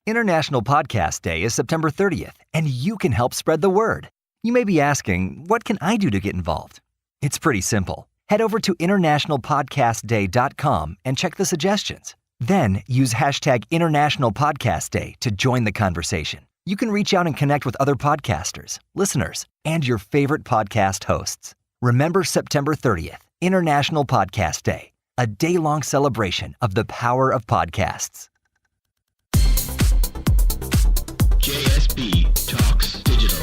International Podcast Day is September 30th, and you can help spread the word. You may be asking, what can I do to get involved? It's pretty simple. Head over to internationalpodcastday.com and check the suggestions. Then use hashtag International Podcast Day to join the conversation. You can reach out and connect with other podcasters, listeners, and your favorite podcast hosts. Remember September 30th, International Podcast Day, a day-long celebration of the power of podcasts. JSB Talks Digital.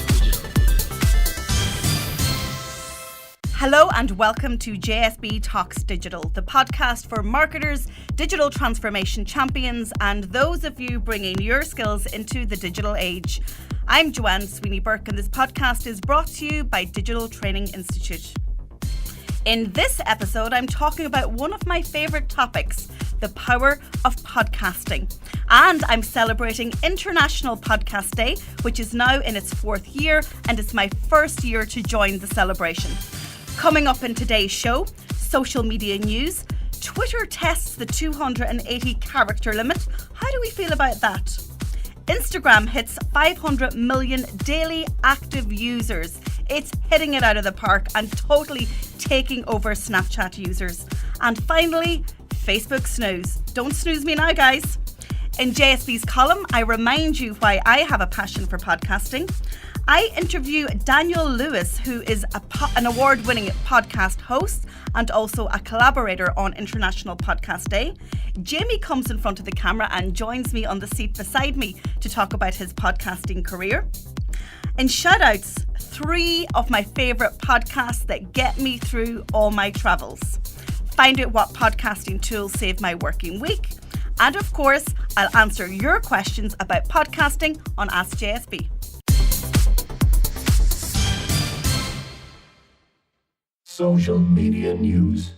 Hello and welcome to JSB Talks Digital, the podcast for marketers, digital transformation champions, and those of you bringing your skills into the digital age. I'm Joanne Sweeney-Burke, and this podcast is brought to you by Digital Training Institute. In this episode, I'm talking about one of my favourite topics, the power of podcasting. And I'm celebrating International Podcast Day, which is now in its 4th year, and it's my first year to join the celebration. Coming up in today's show, social media news. Twitter tests the 280 character limit. How do we feel about that? Instagram hits 500 million daily active users. It's hitting it out of the park and totally taking over Snapchat users. And finally, Facebook snooze. Don't snooze me now, guys. In JSB's column, I remind you why I have a passion for podcasting. I interview Daniel Lewis, who is an award-winning podcast host and also a collaborator on International Podcast Day. Jayme comes in front of the camera and joins me on the seat beside me to talk about his podcasting career. In shoutouts, 3 of my favourite podcasts that get me through all my travels. Find out what podcasting tools save my working week. And of course, I'll answer your questions about podcasting on Ask JSB. Social media news.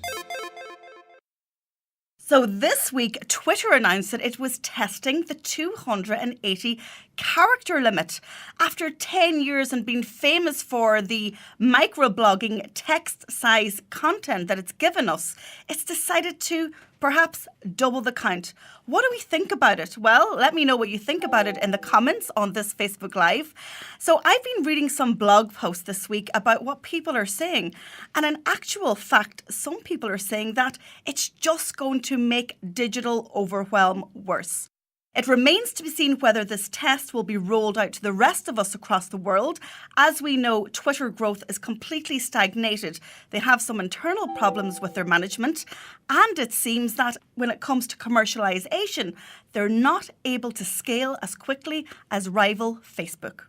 So this week, Twitter announced that it was testing the 280 character limit. After 10 years and being famous for the microblogging text size content that it's given us, it's decided to perhaps double the count. What do we think about it? Well, let me know what you think about it in the comments on this Facebook Live. So I've been reading some blog posts this week about what people are saying. And in actual fact, some people are saying that it's just going to make digital overwhelm worse. It remains to be seen whether this test will be rolled out to the rest of us across the world. As we know, Twitter growth is completely stagnated. They have some internal problems with their management. And it seems that when it comes to commercialization, they're not able to scale as quickly as rival Facebook.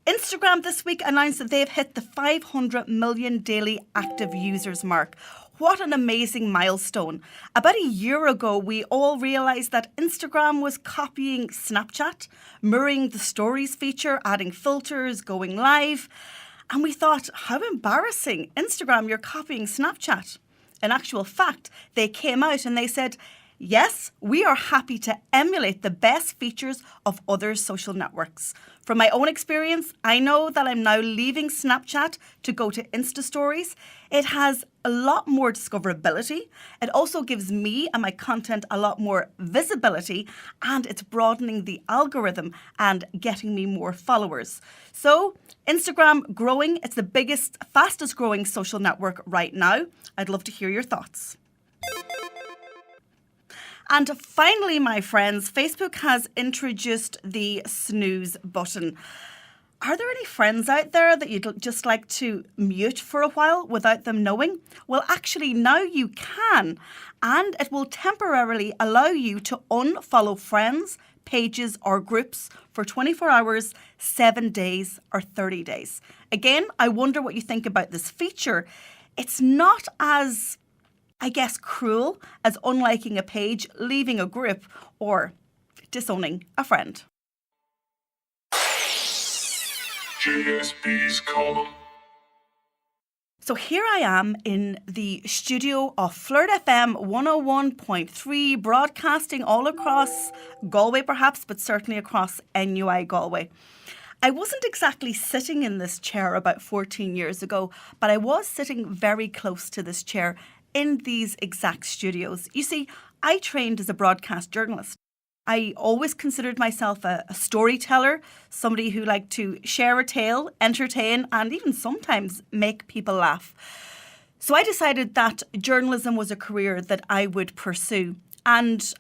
Instagram this week announced that they've hit the 500 million daily active users mark. What an amazing milestone. About a year ago, we all realised that Instagram was copying Snapchat, mirroring the stories feature, adding filters, going live. And we thought, how embarrassing. Instagram, you're copying Snapchat. In actual fact, they came out and they said, yes, we are happy to emulate the best features of other social networks. From my own experience, I know that I'm now leaving Snapchat to go to Insta Stories. It has a lot more discoverability. It also gives me and my content a lot more visibility, and it's broadening the algorithm and getting me more followers. So Instagram growing, it's the biggest, fastest growing social network right now. I'd love to hear your thoughts. And finally, my friends, Facebook has introduced the snooze button. Are there any friends out there that you'd just like to mute for a while without them knowing? Well, actually, now you can. And it will temporarily allow you to unfollow friends, pages or groups for 24 hours, 7 days or 30 days. Again, I wonder what you think about this feature. It's not as cruel as unliking a page, leaving a group, or disowning a friend. JSB's column. So here I am in the studio of Flirt FM 101.3, broadcasting all across Galway perhaps, but certainly across NUI Galway. I wasn't exactly sitting in this chair about 14 years ago, but I was sitting very close to this chair in these exact studios. You see, I trained as a broadcast journalist. I always considered myself a storyteller, somebody who liked to share a tale, entertain, and even sometimes make people laugh. So I decided that journalism was a career that I would pursue. And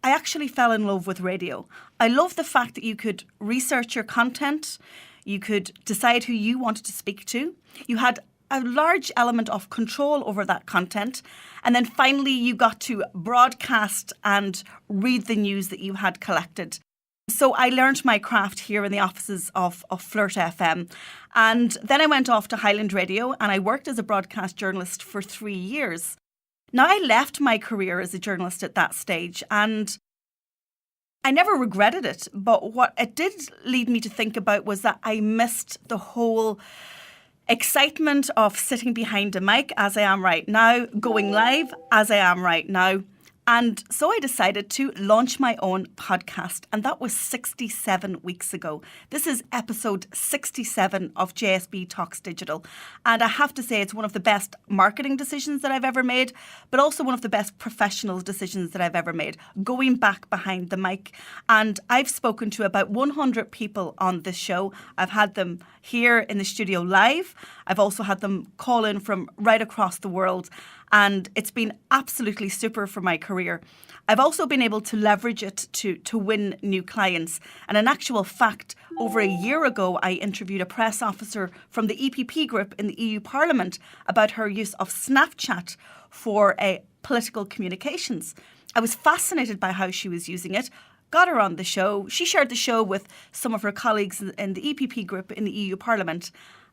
I actually fell in love with radio. I love the fact that you could research your content, you could decide who you wanted to speak to, you had a large element of control over that content, and then finally you got to broadcast and read the news that you had collected. So I learned my craft here in the offices of Flirt FM. And then I went off to Highland Radio and I worked as a broadcast journalist for 3 years. Now, I left my career as a journalist at that stage and I never regretted it. But what it did lead me to think about was that I missed the whole excitement of sitting behind a mic as I am right now, going live as I am right now. And so I decided to launch my own podcast, and that was 67 weeks ago. This is episode 67 of JSB Talks Digital. And I have to say it's one of the best marketing decisions that I've ever made, but also one of the best professional decisions that I've ever made, going back behind the mic. And I've spoken to about 100 people on this show. I've had them here in the studio live. I've also had them call in from right across the world. And it's been absolutely super for my career. I've also been able to leverage it to win new clients. And in actual fact, over a year ago, I interviewed a press officer from the EPP group in the EU Parliament about her use of Snapchat for political communications. I was fascinated by how she was using it. Got her on the show. She shared the show with some of her colleagues in the EPP group in the EU Parliament.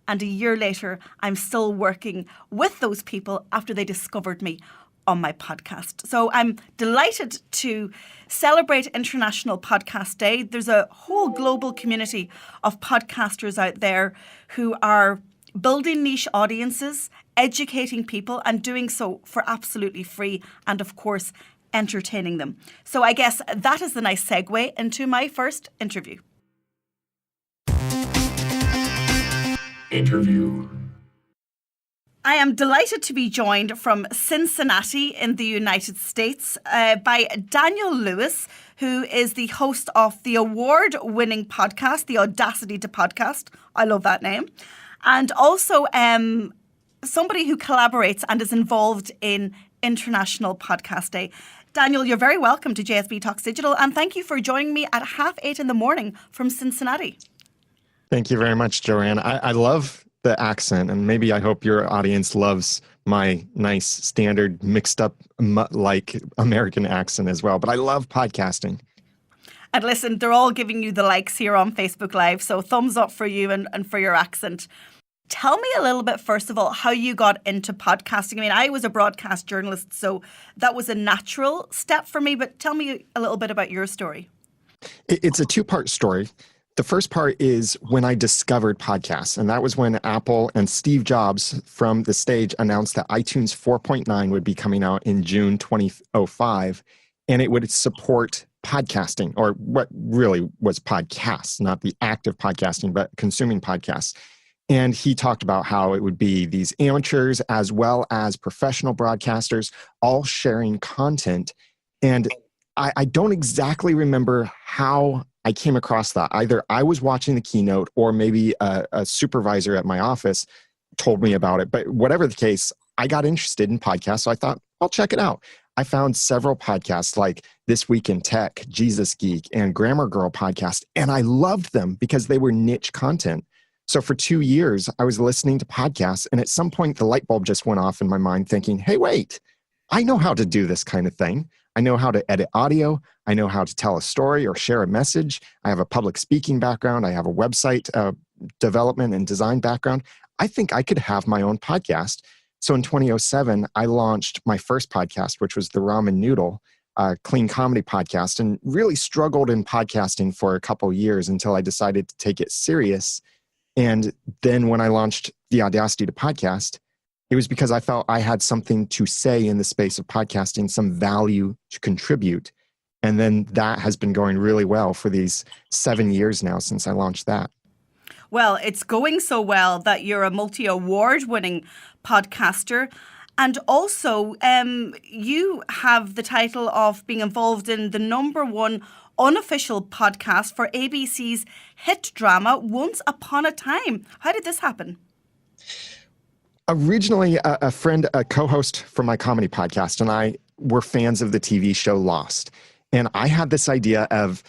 And a year later, I'm still working with those people after they discovered me on my podcast. So I'm delighted to celebrate International Podcast Day. There's a whole global community of podcasters out there who are building niche audiences, educating people, and doing so for absolutely free. And of course, entertaining them. So I guess that is the nice segue into my first interview. Interview. I am delighted to be joined from Cincinnati in the United States by Daniel Lewis, who is the host of the award-winning podcast, The Audacity to Podcast. I love that name. And also somebody who collaborates and is involved in International Podcast Day. Daniel, you're very welcome to JSB Talks Digital, and thank you for joining me at 8:30 in the morning from Cincinnati. Thank you very much, Joanne. I love the accent, and maybe I hope your audience loves my nice, standard, mixed up, like American accent as well. But I love podcasting. And listen, they're all giving you the likes here on Facebook Live, so thumbs up for you and for your accent. Tell me a little bit, first of all, how you got into podcasting. I mean, I was a broadcast journalist, so that was a natural step for me. But tell me a little bit about your story. It's a two-part story. The first part is when I discovered podcasts, and that was when Apple and Steve Jobs from the stage announced that iTunes 4.9 would be coming out in June 2005, and it would support podcasting, or what really was podcasts, not the act of podcasting, but consuming podcasts. And he talked about how it would be these amateurs as well as professional broadcasters all sharing content. And I don't exactly remember how I came across that. Either I was watching the keynote or maybe a supervisor at my office told me about it. But whatever the case, I got interested in podcasts. So I thought, I'll check it out. I found several podcasts like This Week in Tech, Jesus Geek, and Grammar Girl podcast. And I loved them because they were niche content. So for 2 years, I was listening to podcasts. And at some point, the light bulb just went off in my mind thinking, hey, wait, I know how to do this kind of thing. I know how to edit audio. I know how to tell a story or share a message. I have a public speaking background. I have a website development and design background. I think I could have my own podcast. So in 2007, I launched my first podcast, which was the Ramen Noodle Clean Comedy podcast, and really struggled in podcasting for a couple years until I decided to take it serious. And then when I launched The Audacity to Podcast, it was because I felt I had something to say in the space of podcasting, some value to contribute. And then that has been going really well for these 7 years now since I launched that. Well, it's going so well that you're a multi-award winning podcaster. And also, you have the title of being involved in the #1 unofficial podcast for ABC's hit drama, Once Upon a Time. How did this happen? Originally, a friend, a co-host from my comedy podcast, and I were fans of the TV show Lost. And I had this idea of,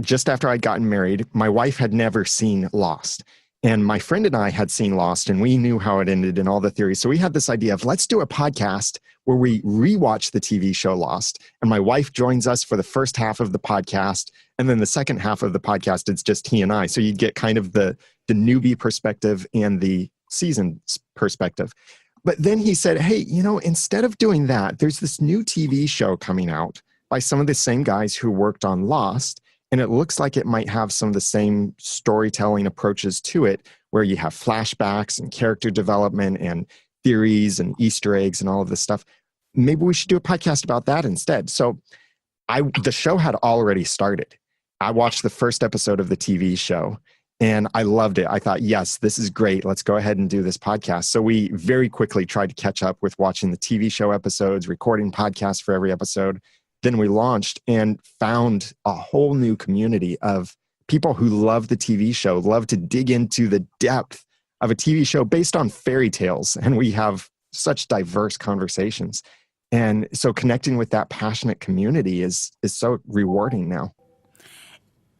just after I'd gotten married, my wife had never seen Lost. And my friend and I had seen Lost, and we knew how it ended and all the theories. So we had this idea of, let's do a podcast where we rewatch the TV show Lost. And my wife joins us for the first half of the podcast. And then the second half of the podcast, it's just he and I. So you'd get kind of the newbie perspective and the seasoned perspective. But then he said, hey, instead of doing that, there's this new TV show coming out by some of the same guys who worked on Lost. And it looks like it might have some of the same storytelling approaches to it, where you have flashbacks and character development and theories and Easter eggs and all of this stuff. Maybe we should do a podcast about that instead. So the show had already started. I watched the first episode of the TV show and I loved it. I thought, yes, this is great. Let's go ahead and do this podcast. So we very quickly tried to catch up with watching the TV show episodes, recording podcasts for every episode. Then we launched and found a whole new community of people who love the TV show, love to dig into the depth of a TV show based on fairy tales. And we have such diverse conversations. And so connecting with that passionate community is so rewarding now.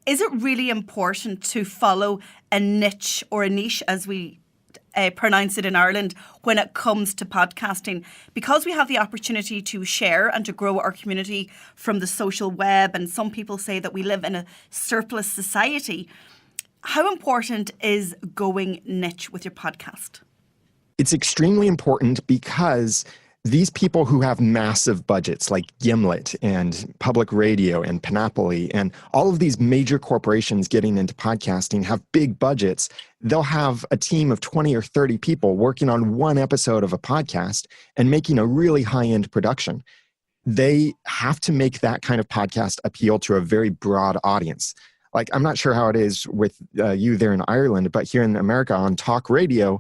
Is it really important to follow a niche or a niche, as we pronounce it in Ireland, when it comes to podcasting? Because we have the opportunity to share and to grow our community from the social web, and some people say that we live in a surplus society. How important is going niche with your podcast? It's extremely important because these people who have massive budgets like Gimlet and Public Radio and Panoply and all of these major corporations getting into podcasting have big budgets. They'll have a team of 20 or 30 people working on one episode of a podcast and making a really high-end production. They have to make that kind of podcast appeal to a very broad audience. Like, I'm not sure how it is with you there in Ireland, but here in America on talk radio,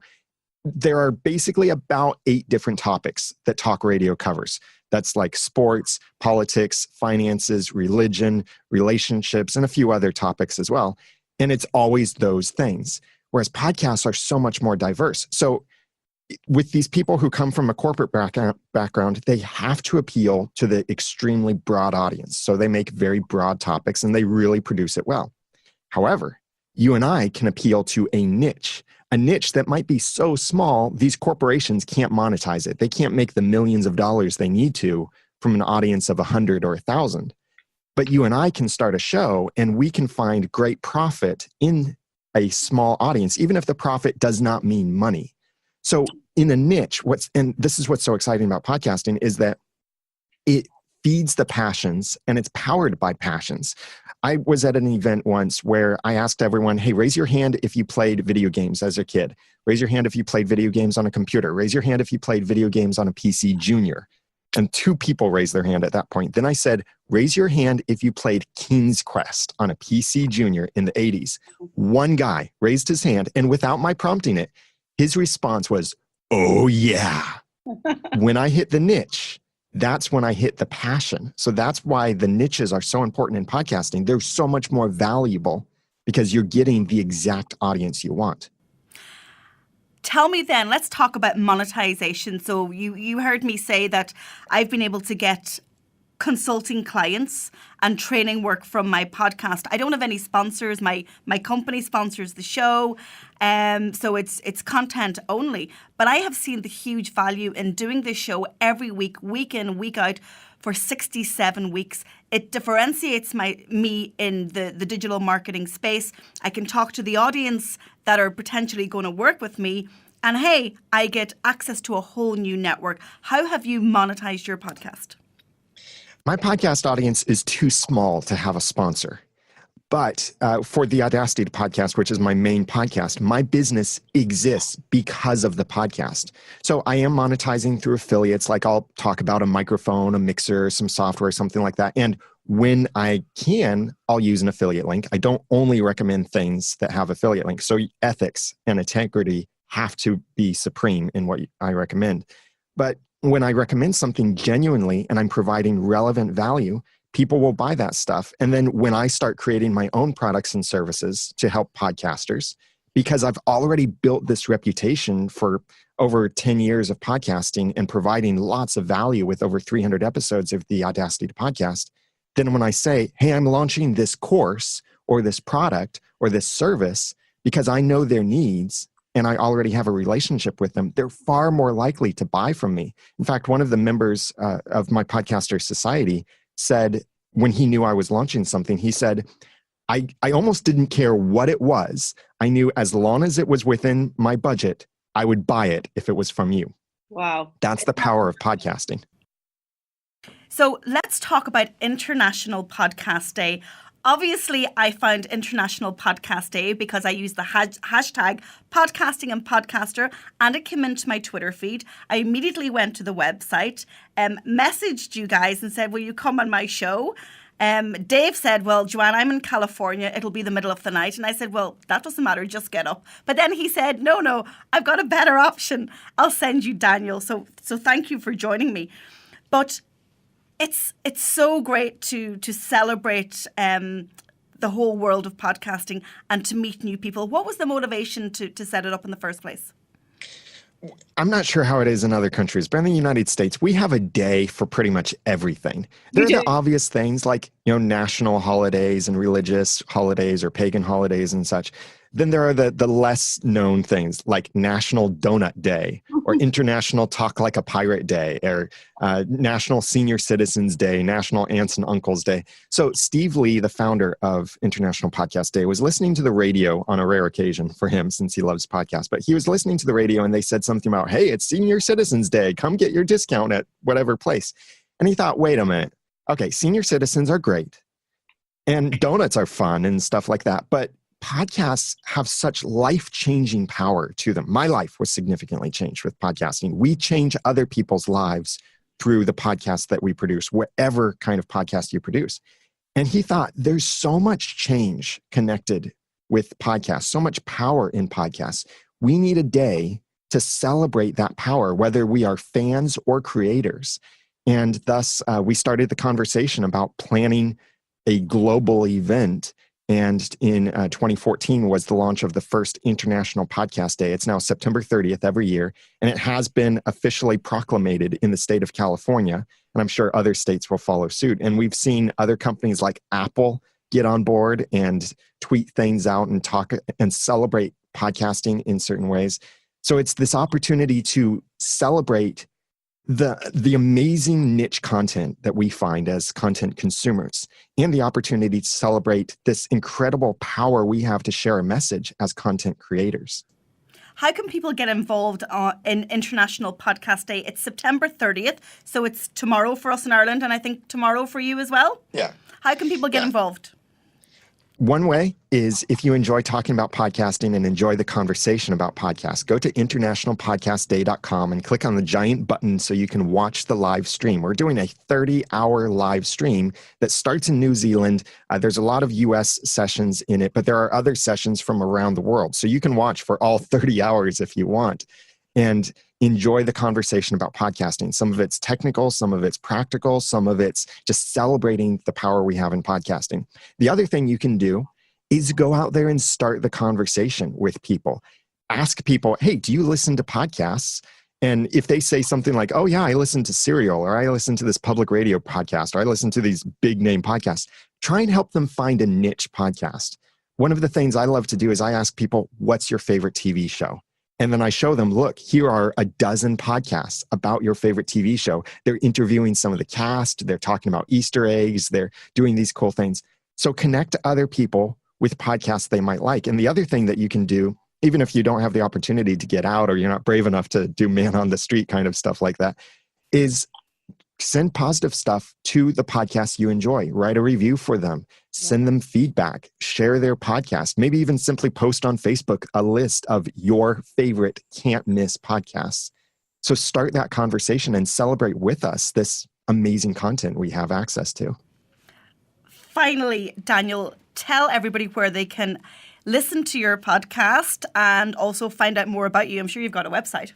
there are basically about 8 different topics that talk radio covers. That's like sports, politics, finances, religion, relationships, and a few other topics as well. And it's always those things. Whereas podcasts are so much more diverse. So with these people who come from a corporate background, they have to appeal to the extremely broad audience. So they make very broad topics and they really produce it well. However, you and I can appeal to a niche that might be so small, these corporations can't monetize it. They can't make the millions of dollars they need to from an audience of 100 or 1,000. But you and I can start a show and we can find great profit in a small audience, even if the profit does not mean money. So in a niche, and this is what's so exciting about podcasting, is that it feeds the passions and it's powered by passions. I was at an event once where I asked everyone, hey, raise your hand if you played video games as a kid. Raise your hand if you played video games on a computer. Raise your hand if you played video games on a PC Junior. And 2 people raised their hand at that point. Then I said, raise your hand if you played King's Quest on a PC Junior in the 80s. One guy raised his hand, and without my prompting it, his response was, oh yeah. When I hit the niche, that's when I hit the passion. So that's why the niches are so important in podcasting. They're so much more valuable because you're getting the exact audience you want. Tell me then, let's talk about monetization. So you heard me say that I've been able to get consulting clients and training work from my podcast. I don't have any sponsors. My company sponsors the show. So it's content only. But I have seen the huge value in doing this show every week, week in, week out, for 67 weeks. It differentiates me in the digital marketing space. I can talk to the audience that are potentially going to work with me. And hey, I get access to a whole new network. How have you monetized your podcast? My podcast audience is too small to have a sponsor. But for the Audacity podcast, which is my main podcast, my business exists because of the podcast. So I am monetizing through affiliates. Like I'll talk about a microphone, a mixer, some software, something like that. And when I can, I'll use an affiliate link. I don't only recommend things that have affiliate links. So ethics and integrity have to be supreme in what I recommend. But when I recommend something genuinely and I'm providing relevant value, people will buy that stuff. And then when I start creating my own products and services to help podcasters, because I've already built this reputation for over 10 years of podcasting and providing lots of value with over 300 episodes of the Audacity to Podcast, then when I say, hey, I'm launching this course or this product or this service because I know their needs and I already have a relationship with them, they're far more likely to buy from me. In fact, one of the members of my Podcaster Society said, when he knew I was launching something, he said, I almost didn't care what it was. I knew as long as it was within my budget, I would buy it if it was from you. Wow. That's the power of podcasting. So let's talk about International Podcast Day. Obviously, I found International Podcast Day because I used the hashtag podcasting and podcaster, and it came into my Twitter feed. I immediately went to the website, messaged you guys and said, will you come on my show? Dave said, well, Joanne, I'm in California. It'll be the middle of the night. And I said, well, that doesn't matter. Just get up. But then he said, no, I've got a better option. I'll send you Daniel. So thank you for joining me. But it's so great to celebrate the whole world of podcasting and to meet new people. What was the motivation to set it up in the first place? I'm not sure how it is in other countries, but in the United States, we have a day for pretty much everything. There are the obvious things like, national holidays and religious holidays or pagan holidays and such. Then there are the less known things like National Donut Day or International Talk Like a Pirate Day or National Senior Citizens Day, National Aunts and Uncles Day. So Steve Lee, the founder of International Podcast Day, was listening to the radio on a rare occasion for him since he loves podcasts. But he was listening to the radio and they said something about, hey, it's Senior Citizens Day. Come get your discount at whatever place. And he thought, wait a minute. Okay, senior citizens are great. And donuts are fun and stuff like that. But podcasts have such life-changing power to them. My life was significantly changed with podcasting. We change other people's lives through the podcasts that we produce, whatever kind of podcast you produce. And he thought there's so much change connected with podcasts, so much power in podcasts. We need a day to celebrate that power, whether we are fans or creators. And thus, we started the conversation about planning a global event. And in 2014 was the launch of the first International Podcast Day. It's now September 30th every year, and it has been officially proclamated in the state of California, and I'm sure other states will follow suit. And we've seen other companies like Apple get on board and tweet things out and talk and celebrate podcasting in certain ways. So it's this opportunity to celebrate the amazing niche content that we find as content consumers and the opportunity to celebrate this incredible power we have to share a message as content creators. How can people get involved in International Podcast Day? It's September 30th, so it's tomorrow for us in Ireland and I think tomorrow for you as well. Yeah. How can people get involved? One way is if you enjoy talking about podcasting and enjoy the conversation about podcasts, go to internationalpodcastday.com and click on the giant button so you can watch the live stream. We're doing a 30-hour live stream that starts in New Zealand. There's a lot of US sessions in it, but there are other sessions from around the world. So you can watch for all 30 hours if you want and enjoy the conversation about podcasting. Some of it's technical, some of it's practical, some of it's just celebrating the power we have in podcasting. The other thing you can do is go out there and start the conversation with people. Ask people, hey, do you listen to podcasts? And if they say something like, oh yeah, I listen to Serial, or I listen to this public radio podcast, or I listen to these big name podcasts, try and help them find a niche podcast. One of the things I love to do is I ask people, what's your favorite TV show? And then I show them, look, here are a dozen podcasts about your favorite TV show. They're interviewing some of the cast. They're talking about Easter eggs. They're doing these cool things. So connect other people with podcasts they might like. And the other thing that you can do, even if you don't have the opportunity to get out or you're not brave enough to do man on the street kind of stuff like that, is send positive stuff to the podcasts you enjoy. Write a review for them. Send them feedback. Share their podcast. Maybe even simply post on Facebook a list of your favorite can't miss podcasts. So start that conversation and celebrate with us this amazing content we have access to. Finally, Daniel, tell everybody where they can listen to your podcast and also find out more about you. I'm sure you've got a website.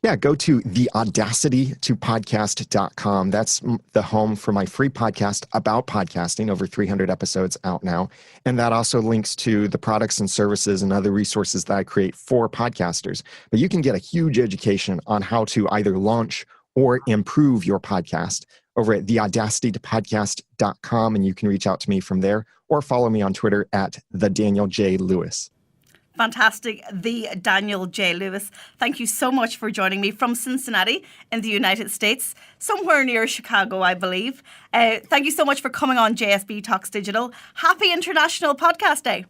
Yeah, go to theaudacitytopodcast.com. That's the home for my free podcast about podcasting, over 300 episodes out now. And that also links to the products and services and other resources that I create for podcasters. But you can get a huge education on how to either launch or improve your podcast over at theaudacitytopodcast.com. And you can reach out to me from there or follow me on Twitter at @TheDanielJ.Lewis. Fantastic. The Daniel J. Lewis. Thank you so much for joining me from Cincinnati in the United States, somewhere near Chicago, I believe. Thank you so much for coming on JSB Talks Digital. Happy International Podcast Day.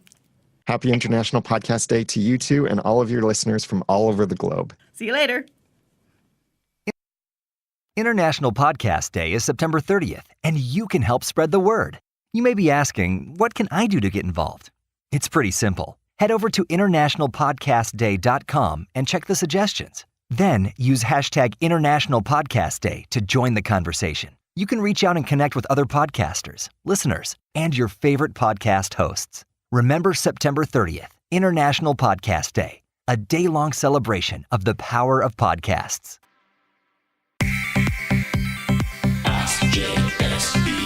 Happy International Podcast Day to you too and all of your listeners from all over the globe. See you later. International Podcast Day is September 30th, and you can help spread the word. You may be asking, what can I do to get involved? It's pretty simple. Head over to internationalpodcastday.com and check the suggestions. Then use hashtag International Podcast Day to join the conversation. You can reach out and connect with other podcasters, listeners, and your favorite podcast hosts. Remember September 30th, International Podcast Day, a day-long celebration of the power of podcasts. Ask JSB.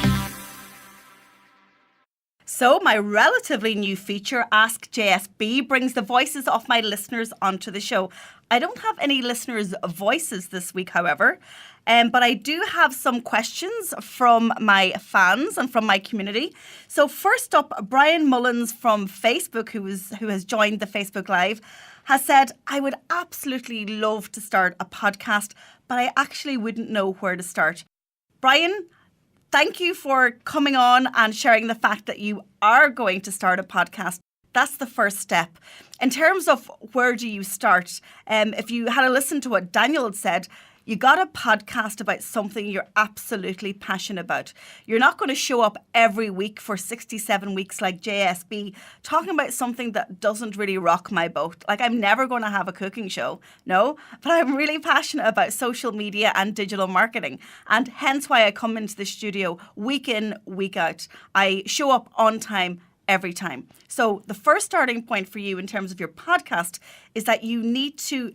So my relatively new feature, Ask JSB, brings the voices of my listeners onto the show. I don't have any listeners' voices this week, however, but I do have some questions from my fans and from my community. So first up, Brian Mullins from Facebook, who has joined the Facebook Live, has said, I would absolutely love to start a podcast, but I actually wouldn't know where to start. Brian, thank you for coming on and sharing the fact that you are going to start a podcast. That's the first step. In terms of where do you start, if you had a listen to what Daniel had said, you got a podcast about something you're absolutely passionate about. You're not going to show up every week for 67 weeks like JSB talking about something that doesn't really rock my boat. Like, I'm never going to have a cooking show, no, but I'm really passionate about social media and digital marketing, and hence why I come into the studio week in, week out. I show up on time every time. So the first starting point for you in terms of your podcast is that you need to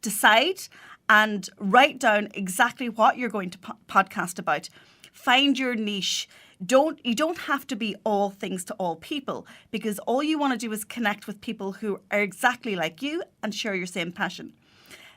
decide and write down exactly what you're going to podcast about. Find your niche. You don't have to be all things to all people, because all you want to do is connect with people who are exactly like you and share your same passion.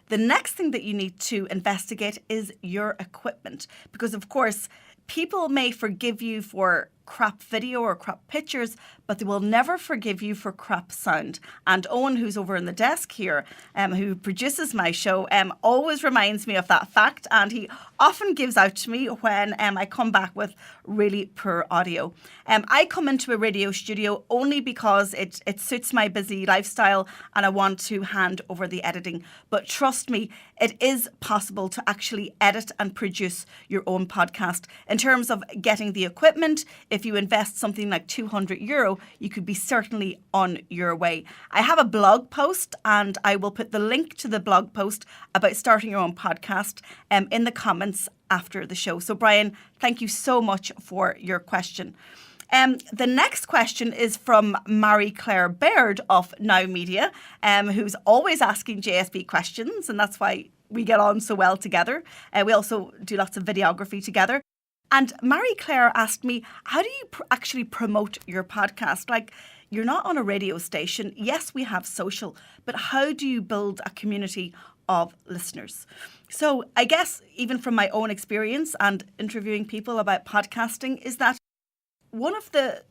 The next thing that you need to investigate is your equipment, because of course, people may forgive you for crap video or crap pictures, but they will never forgive you for crap sound. And Owen, who's over in the desk here, who produces my show, always reminds me of that fact, and he often gives out to me when I come back with really poor audio. I come into a radio studio only because it suits my busy lifestyle and I want to hand over the editing. But trust me, it is possible to actually edit and produce your own podcast. In terms of getting the equipment, if you invest something like €200, you could be certainly on your way. I have a blog post, and I will put the link to the blog post about starting your own podcast in the comments after the show. So Brian, thank you so much for your question. The next question is from Marie Claire Baird of Now Media, who's always asking JSB questions, and that's why we get on so well together. We also do lots of videography together. And Marie Claire asked me, how do you actually promote your podcast? Like, you're not on a radio station. Yes, we have social, but how do you build a community of listeners? So I guess even from my own experience and interviewing people about podcasting is that one of the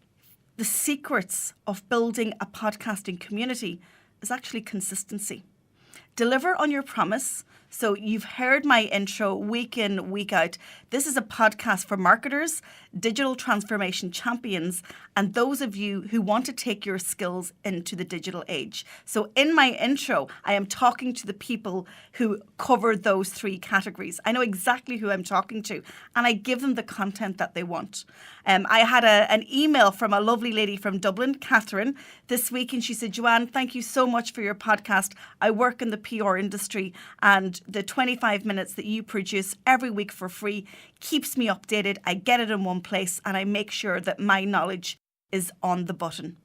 secrets of building a podcasting community is actually consistency. Deliver on your promise. So you've heard my intro week in, week out. This is a podcast for marketers, digital transformation champions, and those of you who want to take your skills into the digital age. So in my intro, I am talking to the people who cover those three categories. I know exactly who I'm talking to, and I give them the content that they want. I had an email from a lovely lady from Dublin, Catherine, this week, and she said, Joanne, thank you so much for your podcast. I work in the PR industry, and the 25 minutes that you produce every week for free keeps me updated. I get it in one place, and I make sure that my knowledge is on the button.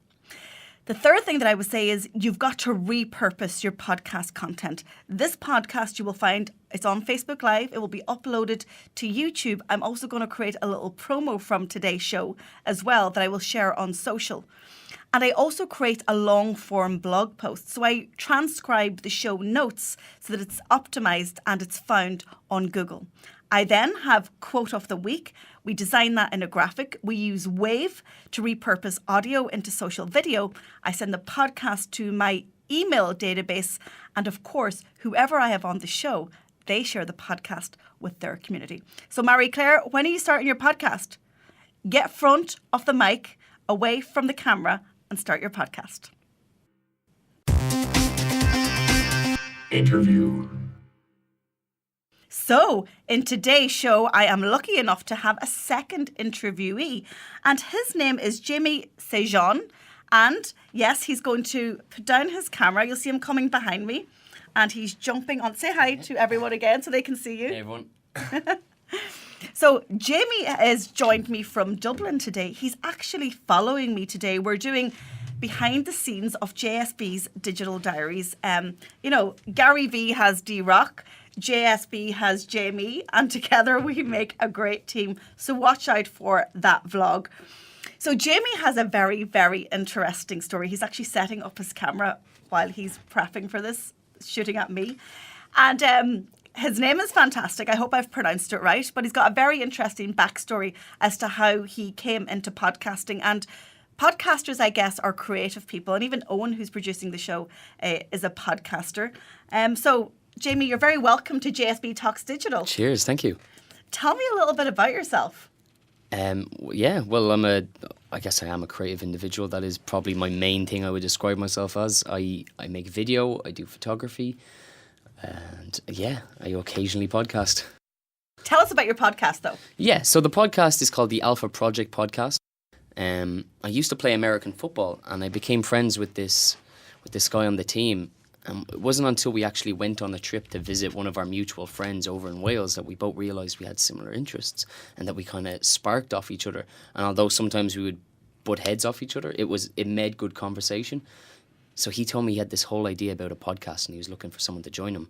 The third thing that I would say is you've got to repurpose your podcast content. This podcast you will find it's on Facebook Live. It will be uploaded to YouTube. I'm also going to create a little promo from today's show as well that I will share on social. And I also create a long form blog post. So I transcribe the show notes so that it's optimized and it's found on Google. I then have quote of the week. We design that in a graphic. We use Wave to repurpose audio into social video. I send the podcast to my email database. And of course, whoever I have on the show, they share the podcast with their community. So Marie-Claire, when are you starting your podcast? Get front of the mic, away from the camera, and start your podcast. Interview. So, in today's show, I am lucky enough to have a second interviewee, and his name is Jayme Sejean. And yes, he's going to put down his camera. You'll see him coming behind me, and he's jumping on. Say hi to everyone again so they can see you. Hey, everyone. So, Jayme has joined me from Dublin today. He's actually following me today. We're doing behind the scenes of JSB's digital diaries. Gary V has D-Rock. JSB has Jayme, and together we make a great team. So watch out for that vlog. So Jayme has a very, very interesting story. He's actually setting up his camera while he's prepping for this, shooting at me. And his name is fantastic. I hope I've pronounced it right. But he's got a very interesting backstory as to how he came into podcasting. And podcasters, I guess, are creative people. And even Owen, who's producing the show, is a podcaster. So Jayme, you're very welcome to JSB Talks Digital. Cheers, thank you. Tell me a little bit about yourself. Well, I guess I am a creative individual. That is probably my main thing I would describe myself as. I make video, I do photography, and I occasionally podcast. Tell us about your podcast, though. Yeah, so the podcast is called the Alpha Project Podcast. I used to play American football, and I became friends with this guy on the team. It wasn't until we actually went on a trip to visit one of our mutual friends over in Wales that we both realised we had similar interests and that we kind of sparked off each other. And although sometimes we would butt heads off each other, it made good conversation. So he told me he had this whole idea about a podcast and he was looking for someone to join him.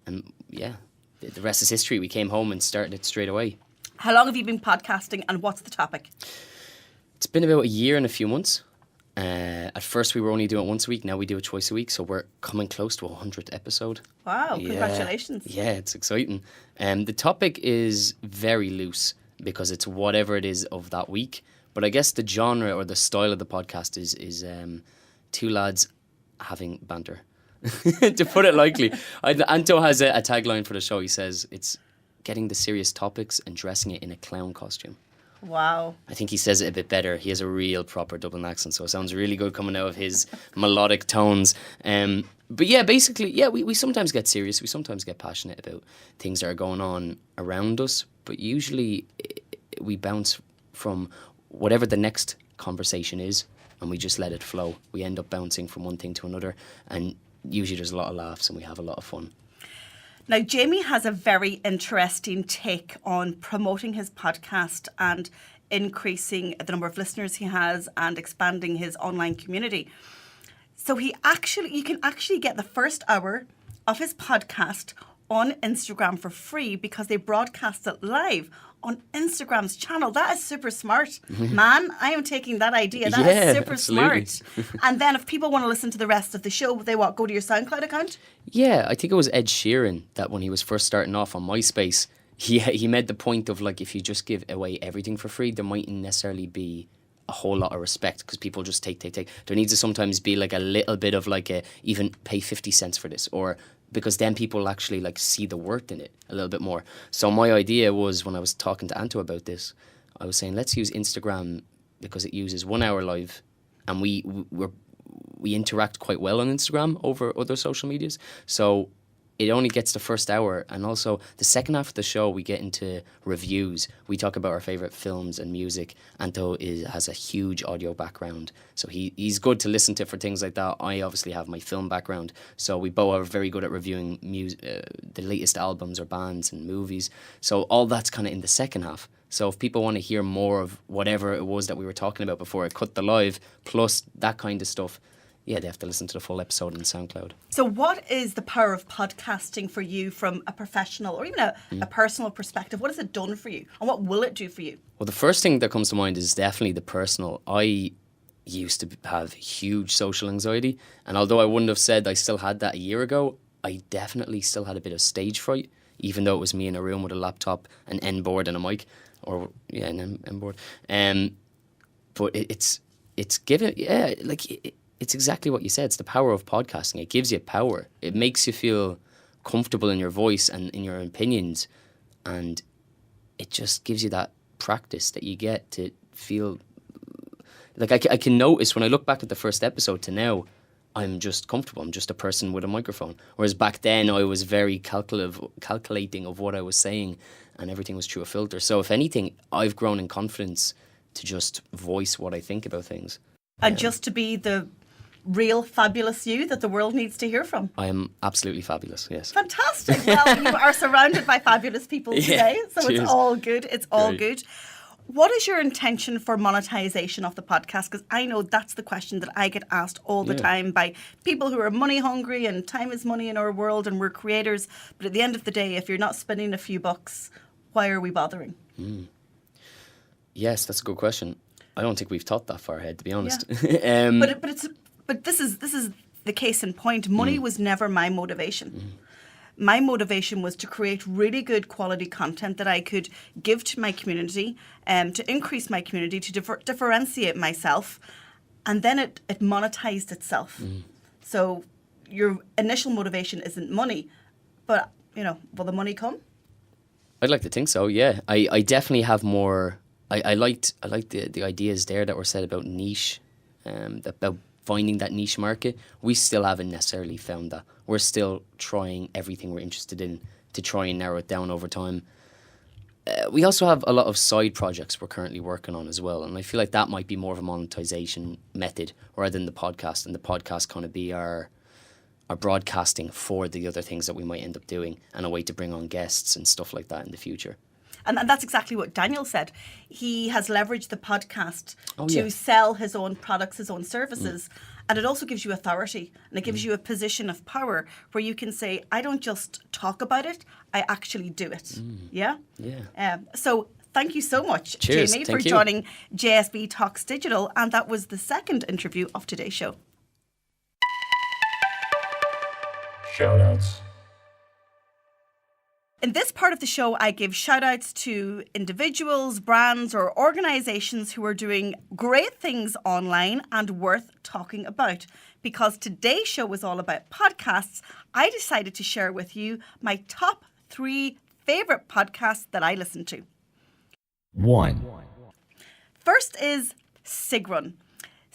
And the rest is history. We came home and started it straight away. How long have you been podcasting and what's the topic? It's been about a year and a few months. At first we were only doing it once a week. Now we do it twice a week. So we're coming close to a 100th episode. Wow, congratulations. Yeah, it's exciting. The topic is very loose because it's whatever it is of that week. But I guess the genre or the style of the podcast is two lads having banter. To put it lightly. Anto has a tagline for the show. He says it's getting the serious topics and dressing it in a clown costume. Wow. I think he says it a bit better. He has a real proper Dublin accent, so it sounds really good coming out of his melodic tones. But yeah, basically, we sometimes get serious. We sometimes get passionate about things that are going on around us. But usually we bounce from whatever the next conversation is and we just let it flow. We end up bouncing from one thing to another. And usually there's a lot of laughs and we have a lot of fun. Now, Jayme has a very interesting take on promoting his podcast and increasing the number of listeners he has and expanding his online community. So you can actually get the first hour of his podcast on Instagram for free because they broadcast it live on Instagram's channel. That is super smart. Man, I am taking that idea. That is super absolutely. smart. And then if people want to listen to the rest of the show, they go to your SoundCloud account? Yeah, I think it was Ed Sheeran that when he was first starting off on MySpace, he made the point of like, if you just give away everything for free, there mightn't necessarily be a whole lot of respect because people just take. There needs to sometimes be like a little bit of like even pay 50 cents for this, or because then people actually like see the worth in it a little bit more. So my idea was, when I was talking to Anto about this, I was saying let's use Instagram because it uses 1 hour live, and we interact quite well on Instagram over other social medias. So it only gets the first hour, and also the second half of the show we get into reviews. We talk about our favourite films and music. Anto has a huge audio background, so he's good to listen to for things like that. I obviously have my film background, so we both are very good at reviewing the latest albums or bands and movies. So all that's kind of in the second half. So if people want to hear more of whatever it was that we were talking about before I cut the live, plus that kind of stuff, yeah, they have to listen to the full episode on SoundCloud. So what is the power of podcasting for you from a professional or even a personal perspective? What has it done for you and what will it do for you? Well, the first thing that comes to mind is definitely the personal. I used to have huge social anxiety, and although I wouldn't have said I still had that a year ago, I definitely still had a bit of stage fright, even though it was me in a room with a laptop, an N board and a mic, or yeah, an M board. But it's given, yeah, like it's exactly what you said. It's the power of podcasting. It gives you power. It makes you feel comfortable in your voice and in your opinions, and it just gives you that practice that you get to feel like I can notice when I look back at the first episode to now, I'm just comfortable. I'm just a person with a microphone. Whereas back then I was very calculating of what I was saying, and everything was through a filter. So if anything, I've grown in confidence to just voice what I think about things. And just to be the real fabulous you that the world needs to hear from. I am absolutely fabulous, yes. Fantastic. Well, you are surrounded by fabulous people today, so cheers. it's all good. It's all Great. good. What is your intention for monetization of the podcast? Because I know that's the question that I get asked all the time by people who are money hungry, and time is money in our world and we're creators. But at the end of the day, if you're not spending a few bucks, why are we bothering? Yes, that's a good question. I don't think we've thought that far ahead, to be honest. Yeah. But this is the case in point. Money was never my motivation. My motivation was to create really good quality content that I could give to my community, to increase my community, to differentiate myself, and then it monetized itself. So your initial motivation isn't money, but will the money come? I'd like to think so. Yeah, I definitely have more. I liked the ideas there that were said about niche, about finding that niche market. We still haven't necessarily found that. We're still trying everything we're interested in to try and narrow it down over time. We also have a lot of side projects we're currently working on as well, and I feel like that might be more of a monetization method rather than the podcast, and the podcast kind of be our broadcasting for the other things that we might end up doing, and a way to bring on guests and stuff like that in the future. And that's exactly what Daniel said. He has leveraged the podcast to sell his own products, his own services. And it also gives you authority, and it gives you a position of power where you can say, I don't just talk about it, I actually do it. Yeah? Yeah. So thank you so much, Cheers. Jayme, Thank for you. joining JSB Talks Digital. And that was the second interview of today's show. Shoutouts. In this part of the show, I give shout outs to individuals, brands, or organizations who are doing great things online and worth talking about. Because today's show was all about podcasts, I decided to share with you my top 3 favorite podcasts that I listen to. 1. First is Sejean.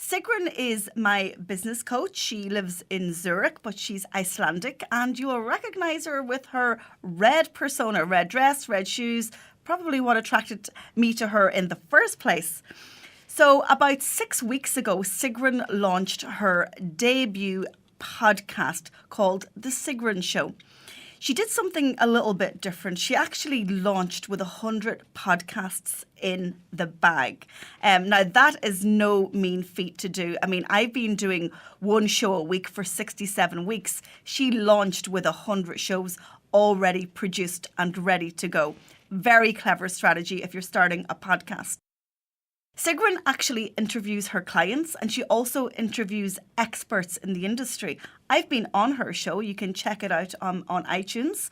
Sejean is my business coach. She lives in Zurich, but she's Icelandic, and you will recognize her with her red persona, red dress, red shoes, probably what attracted me to her in the first place. So about 6 weeks ago, Sejean launched her debut podcast called The Sejean Show. She did something a little bit different. She actually launched with 100 podcasts in the bag. Now, that is no mean feat to do. I mean, I've been doing one show a week for 67 weeks. She launched with 100 shows already produced and ready to go. Very clever strategy if you're starting a podcast. Sejean actually interviews her clients, and she also interviews experts in the industry. I've been on her show. You can check it out on iTunes.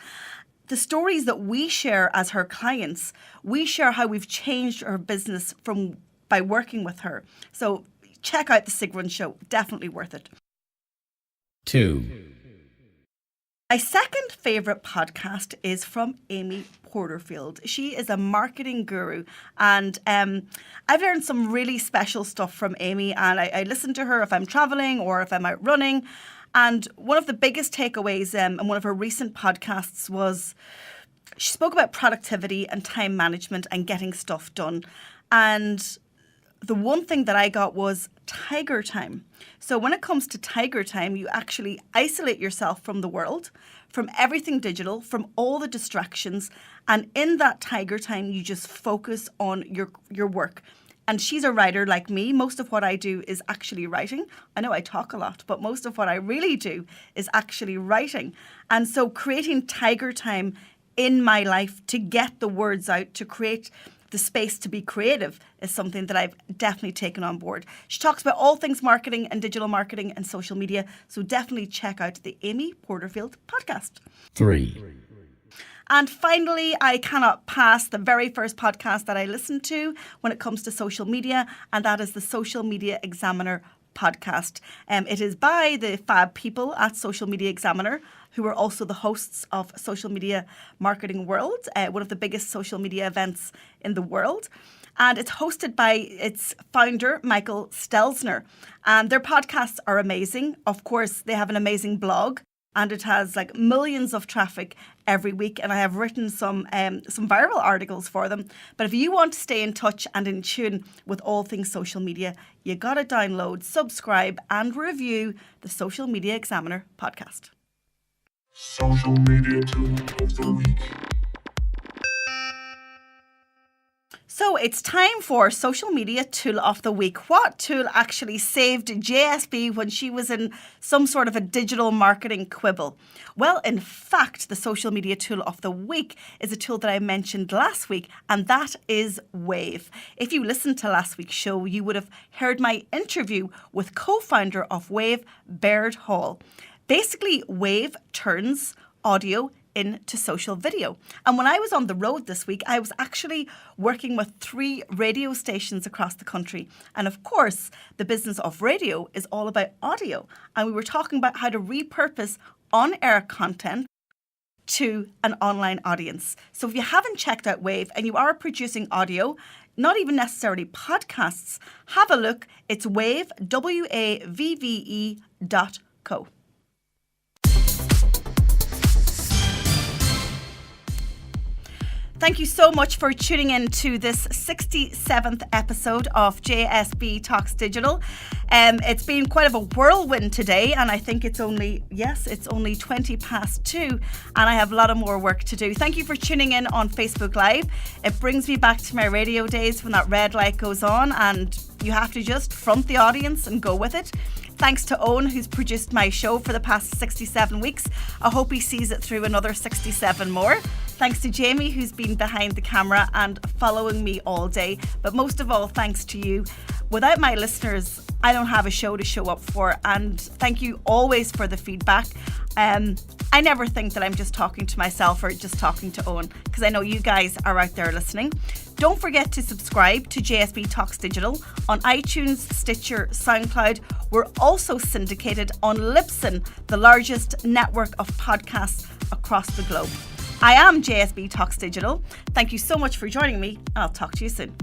The stories that we share as her clients, we share how we've changed our business by working with her. So check out the Sejean Show. Definitely worth it. 2. My second favourite podcast is from Amy Porterfield. She is a marketing guru, and I've learned some really special stuff from Amy, and I listen to her if I'm travelling or if I'm out running. And one of the biggest takeaways in one of her recent podcasts was she spoke about productivity and time management and getting stuff done. And the one thing that I got was tiger time. So when it comes to tiger time, you actually isolate yourself from the world, from everything digital, from all the distractions. And in that tiger time, you just focus on your work. And she's a writer like me. Most of what I do is actually writing. I know I talk a lot, but most of what I really do is actually writing. And so creating tiger time in my life to get the words out, to create the space to be creative is something that I've definitely taken on board. She talks about all things marketing and digital marketing and social media. So definitely check out the Amy Porterfield podcast. 3, And finally, I cannot pass the very first podcast that I listened to when it comes to social media, and that is the Social Media Examiner podcast. It is by the fab people at Social Media Examiner, who are also the hosts of Social Media Marketing World, one of the biggest social media events in the world. And it's hosted by its founder, Michael Stelzner. And their podcasts are amazing. Of course, they have an amazing blog, and it has like millions of traffic every week. And I have written some viral articles for them. But if you want to stay in touch and in tune with all things social media, you got to download, subscribe, and review the Social Media Examiner podcast. Social media tool of the week. So it's time for Social Media Tool of the Week. What tool actually saved JSB when she was in some sort of a digital marketing quibble? Well, in fact, the Social Media Tool of the Week is a tool that I mentioned last week, and that is Wave. If you listened to last week's show, you would have heard my interview with co-founder of Wave, Baird Hall. Basically, Wave turns audio into social video. And when I was on the road this week, I was actually working with 3 radio stations across the country. And of course, the business of radio is all about audio. And we were talking about how to repurpose on-air content to an online audience. So if you haven't checked out Wave and you are producing audio, not even necessarily podcasts, have a look. It's Wave, WAVVE.co. Thank you so much for tuning in to this 67th episode of JSB Talks Digital. It's been quite of a whirlwind today, and I think it's only 20 past 2, and I have a lot of more work to do. Thank you for tuning in on Facebook Live. It brings me back to my radio days when that red light goes on and you have to just front the audience and go with it. Thanks to Owen, who's produced my show for the past 67 weeks. I hope he sees it through another 67 more. Thanks to Jayme, who's been behind the camera and following me all day. But most of all, thanks to you. Without my listeners, I don't have a show to show up for. And thank you always for the feedback. I never think that I'm just talking to myself or just talking to Owen, because I know you guys are out there listening. Don't forget to subscribe to JSB Talks Digital on iTunes, Stitcher, SoundCloud. We're also syndicated on Libsyn, the largest network of podcasts across the globe. I am JSB Talks Digital. Thank you so much for joining me, and I'll talk to you soon.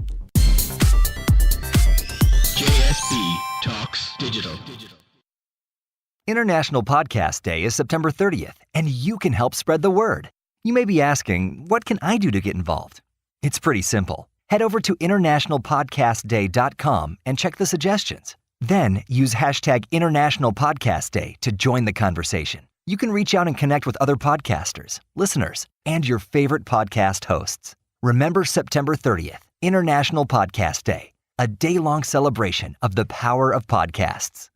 JSB Talks Digital. International Podcast Day is September 30th, and you can help spread the word. You may be asking, what can I do to get involved? It's pretty simple. Head over to internationalpodcastday.com and check the suggestions. Then use hashtag International Podcast Day to join the conversation. You can reach out and connect with other podcasters, listeners, and your favorite podcast hosts. Remember September 30th, International Podcast Day, a day-long celebration of the power of podcasts.